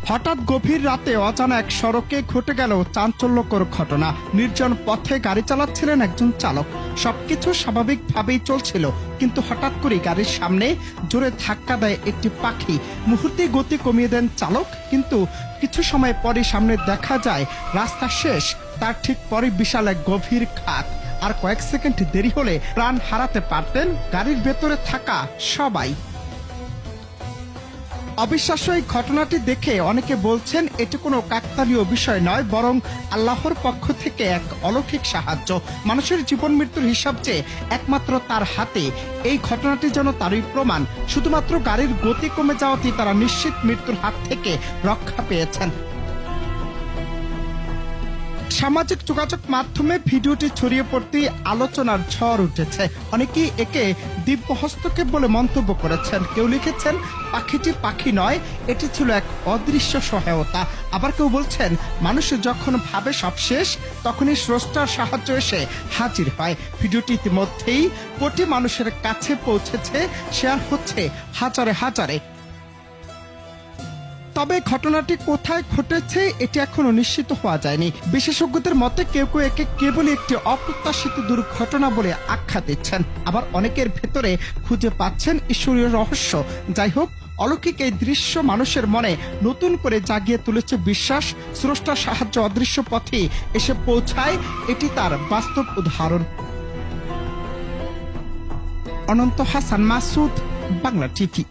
হঠাৎ গভীর রাতে অজানা এক সড়কে ঘটে গেল চাঞ্চল্যকর ঘটনা। নির্জন পথে গাড়ি চালাচ্ছিলেন একজন চালক। সবকিছু স্বাভাবিকভাবেই চলছিল, কিন্তু হঠাৎ করে গাড়ির সামনে জোরে ধাক্কা দেয় একটি পাখি। মুহূর্তে গতি কমিয়ে দেন চালক, কিন্তু কিছু সময় পরে সামনে দেখা যায় রাস্তা শেষ। তার ঠিক পরে বিশাল এক গভীর খাত। আর কয়েক সেকেন্ড দেরি হলে প্রাণ হারাতে পারতেন গাড়ির ভেতরে থাকা সবাই। অবিশ্বাস্য এই ঘটনাটি দেখে অনেকে বলছেন এটি কোনো কাকতালীয় বিষয় নয়, বরং আল্লাহর পক্ষ থেকে এক অলৌকিক সাহায্য। মানুষের জীবন মৃত্যুর হিসাব যে একমাত্র তার হাতে, এই ঘটনাটি যেন তারই প্রমাণ। শুধুমাত্র গাড়ির গতি কমে যাওয়াতেই তারা নিশ্চিত মৃত্যুর হাত থেকে রক্ষা পেয়েছেন। সামাজিক যোগাযোগ মাধ্যমে ভিডিওটি ছড়িয়ে পড়তেই আলোচনার ঝড় উঠেছে। অনেকেই একে দিব্য হস্তক্ষেপ বলে মন্তব্য করেছেন। কেউ লিখেছেন পাখিটি পাখি নয়, এটি ছিল এক অদৃশ্য সহায়তা। আবার কেউ বলছেন মানুষ যখন ভাবে সব শেষ, তখনই স্রষ্টার সাহায্য এসে হাজির হয়। ভিডিওটি ইতিমধ্যেই কোটি মানুষের কাছে পৌঁছেছে, শেয়ার হচ্ছে হাজারে হাজারে। তবে ঘটনাটি কোথায় ঘটেছে এটি এখনো নিশ্চিত হওয়া যায়নি। বিশেষজ্ঞদের মতে কেউ কেউ একে কেবলই একটি অপ্রত্যাশিত দুর্ঘটনা বলে আখ্যা দিচ্ছেন, আবার অনেকের ভেতরে খুঁজে পাচ্ছেন ঈশ্বরীয় রহস্য। যাই হোক, অলৌকিক এই দৃশ্য মানুষের মনে নতুন করে জাগিয়ে তুলেছে বিশ্বাস। স্রষ্টার সাহায্য অদৃশ্য পথে এসে পৌঁছায়, এটি তার বাস্তব উদাহরণ। অনন্ত হাসান মাসুদ, বাংলা টিভি।